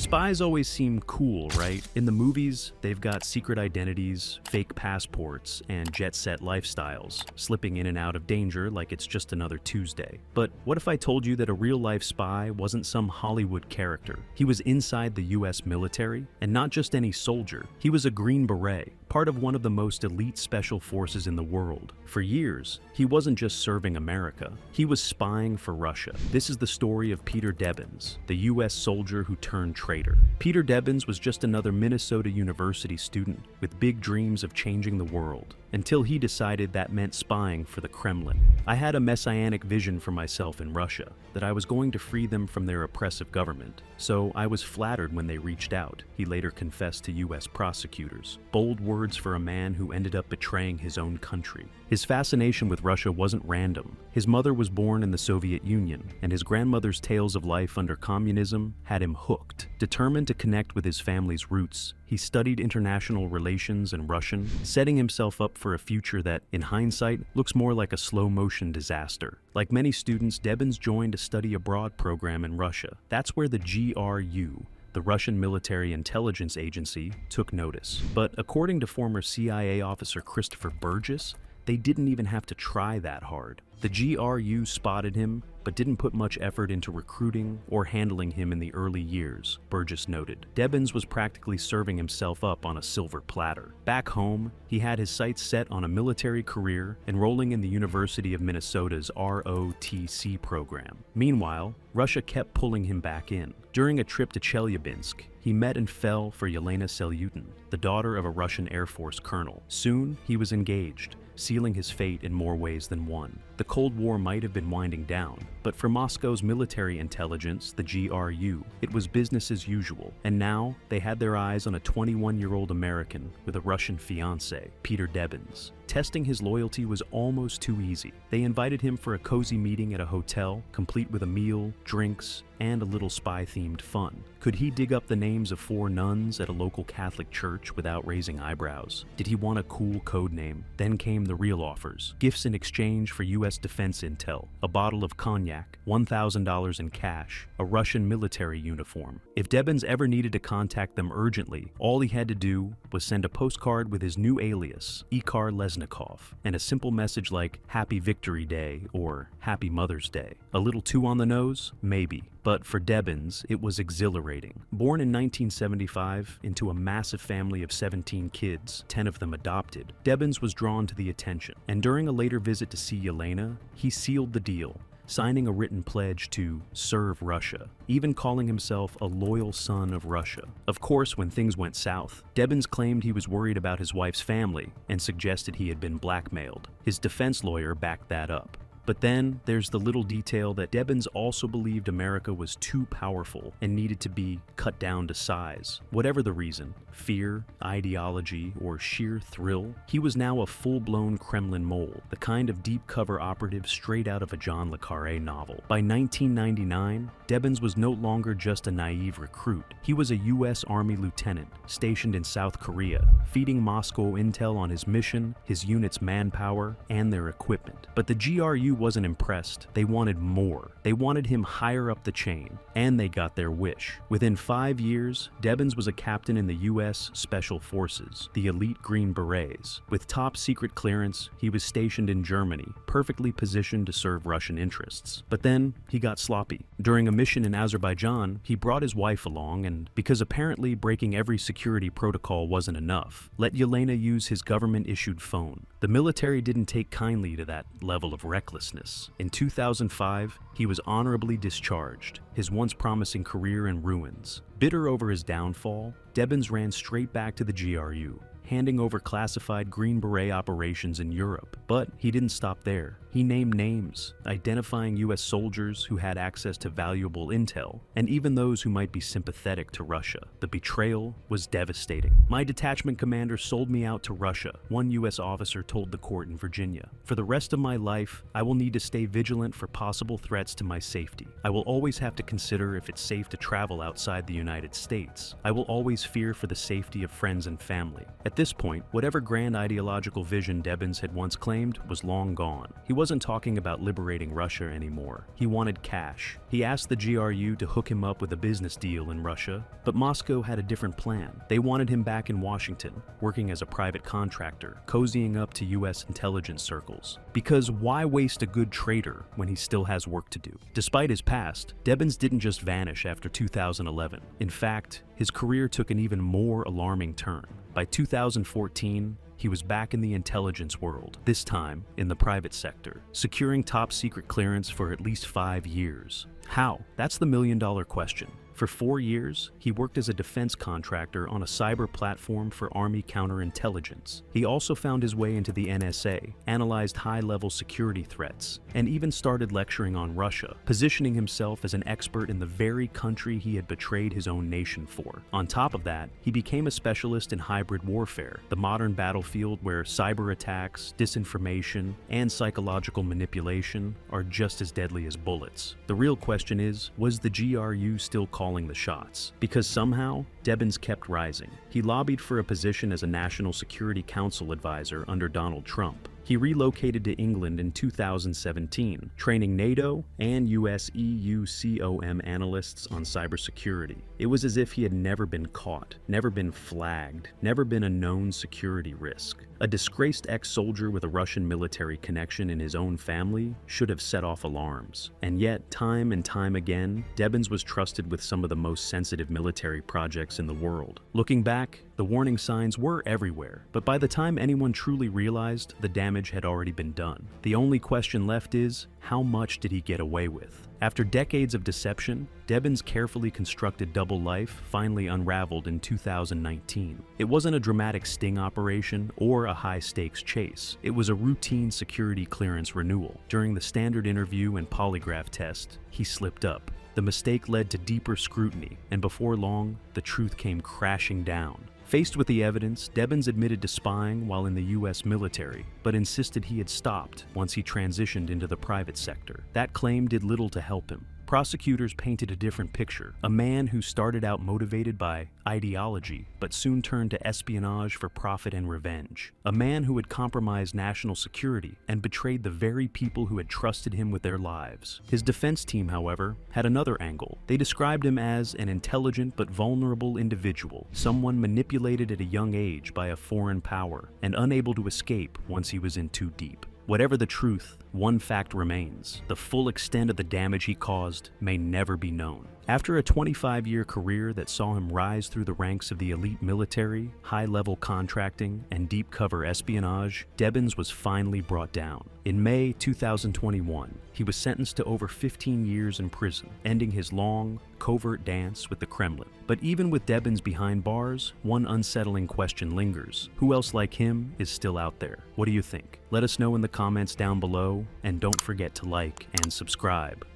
Spies always seem cool, right? In the movies, they've got secret identities, fake passports, and jet-set lifestyles, slipping in and out of danger like it's just another Tuesday. But what if I told you that a real-life spy wasn't some Hollywood character? He was inside the US military, and not just any soldier. He was a Green Beret, part of one of the most elite special forces in the world. For years, he wasn't just serving America, he was spying for Russia. This is the story of Peter Debbins, the US soldier who turned traitor. Peter Debbins was just another Minnesota University student with big dreams of changing the world, until he decided that meant spying for the Kremlin. I had a messianic vision for myself in Russia, that I was going to free them from their oppressive government. So I was flattered when they reached out, he later confessed to US prosecutors. Bold words for a man who ended up betraying his own country. His fascination with Russia wasn't random. His mother was born in the Soviet Union, and his grandmother's tales of life under communism had him hooked. Determined to connect with his family's roots, he studied international relations and Russian, setting himself up for a future that, in hindsight, looks more like a slow-motion disaster. Like many students, Debbins joined a study abroad program in Russia. That's where the GRU, the Russian Military Intelligence Agency, took notice. But according to former CIA officer Christopher Burgess, they didn't even have to try that hard. The GRU spotted him, but didn't put much effort into recruiting or handling him in the early years, Burgess noted. Debbins was practically serving himself up on a silver platter. Back home, he had his sights set on a military career, enrolling in the University of Minnesota's ROTC program. Meanwhile, Russia kept pulling him back in. During a trip to Chelyabinsk, he met and fell for Yelena Selyutin, the daughter of a Russian Air Force colonel. Soon, he was engaged, sealing his fate in more ways than one. The Cold War might have been winding down, but for Moscow's military intelligence, the GRU, it was business as usual. And now, they had their eyes on a 21-year-old American with a Russian fiancé, Peter Debbins. Testing his loyalty was almost too easy. They invited him for a cozy meeting at a hotel, complete with a meal, drinks, and a little spy-themed fun. Could he dig up the names of 4 nuns at a local Catholic church without raising eyebrows? Did he want a cool code name? Then came the real offers. Gifts in exchange for US defense intel, a bottle of cognac, $1,000 in cash, a Russian military uniform. If Debbins ever needed to contact them urgently, all he had to do was send a postcard with his new alias, Ikhar Lesnikov, and a simple message like Happy Victory Day or Happy Mother's Day. A little too on the nose? Maybe. But for Debbins, it was exhilarating. Born in 1975 into a massive family of 17 kids, 10 of them adopted, Debbins was drawn to the attention. And during a later visit to see Yelena, he sealed the deal, signing a written pledge to serve Russia, even calling himself a loyal son of Russia. Of course, when things went south, Debbins claimed he was worried about his wife's family and suggested he had been blackmailed. His defense lawyer backed that up. But then there's the little detail that Debbins also believed America was too powerful and needed to be cut down to size. Whatever the reason, fear, ideology, or sheer thrill, he was now a full-blown Kremlin mole, the kind of deep-cover operative straight out of a John le Carré novel. By 1999, Debbins was no longer just a naive recruit. He was a US Army lieutenant stationed in South Korea, feeding Moscow intel on his mission, his unit's manpower, and their equipment. But the GRU wasn't impressed. They wanted more. They wanted him higher up the chain, and they got their wish. Within 5 years, Debbins was a captain in the US Special Forces, the elite Green Berets. With top secret clearance, he was stationed in Germany, perfectly positioned to serve Russian interests. But then, he got sloppy. During a mission in Azerbaijan, he brought his wife along, and because apparently breaking every security protocol wasn't enough, let Yelena use his government-issued phone. The military didn't take kindly to that level of recklessness. In 2005, he was honorably discharged, his once promising career in ruins. Bitter over his downfall, Debbins ran straight back to the GRU, handing over classified Green Beret operations in Europe. But he didn't stop there. He named names, identifying US soldiers who had access to valuable intel, and even those who might be sympathetic to Russia. The betrayal was devastating. "My detachment commander sold me out to Russia," one US officer told the court in Virginia. "For the rest of my life, I will need to stay vigilant for possible threats to my safety. I will always have to consider if it's safe to travel outside the United States. I will always fear for the safety of friends and family." At this point, whatever grand ideological vision Debbins had once claimed was long gone. He wasn't talking about liberating Russia anymore. He wanted cash. He asked the GRU to hook him up with a business deal in Russia, but Moscow had a different plan. They wanted him back in Washington, working as a private contractor, cozying up to US intelligence circles. Because why waste a good traitor when he still has work to do? Despite his past, Debbins didn't just vanish after 2011. In fact, his career took an even more alarming turn. By 2014, he was back in the intelligence world, this time in the private sector, securing top-secret clearance for at least 5 years. How? That's the million-dollar question. For 4 years, he worked as a defense contractor on a cyber platform for Army counterintelligence. He also found his way into the NSA, analyzed high-level security threats, and even started lecturing on Russia, positioning himself as an expert in the very country he had betrayed his own nation for. On top of that, he became a specialist in hybrid warfare, the modern battlefield where cyber attacks, disinformation, and psychological manipulation are just as deadly as bullets. The real question is, was the GRU still calling the shots? Because somehow, Debbins kept rising. He lobbied for a position as a National Security Council advisor under Donald Trump. He relocated to England in 2017, training NATO and US EUCOM analysts on cybersecurity. It was as if he had never been caught, never been flagged, never been a known security risk. A disgraced ex-soldier with a Russian military connection in his own family should have set off alarms. And yet, time and time again, Debbins was trusted with some of the most sensitive military projects in the world. Looking back, the warning signs were everywhere, but by the time anyone truly realized, the damage had already been done. The only question left is, how much did he get away with? After decades of deception, Debbins' carefully constructed double life finally unraveled in 2019. It wasn't a dramatic sting operation or a high-stakes chase. It was a routine security clearance renewal. During the standard interview and polygraph test, he slipped up. The mistake led to deeper scrutiny, and before long, the truth came crashing down. Faced with the evidence, Debbins admitted to spying while in the US military, but insisted he had stopped once he transitioned into the private sector. That claim did little to help him. Prosecutors painted a different picture, a man who started out motivated by ideology, but soon turned to espionage for profit and revenge. A man who had compromised national security and betrayed the very people who had trusted him with their lives. His defense team, however, had another angle. They described him as an intelligent but vulnerable individual, someone manipulated at a young age by a foreign power, and unable to escape once he was in too deep. Whatever the truth, one fact remains. The full extent of the damage he caused may never be known. After a 25-year career that saw him rise through the ranks of the elite military, high-level contracting, and deep-cover espionage, Debbins was finally brought down. In May 2021, he was sentenced to over 15 years in prison, ending his long, covert dance with the Kremlin. But even with Debbins behind bars, one unsettling question lingers. Who else like him is still out there? What do you think? Let us know in the comments down below, and don't forget to like and subscribe.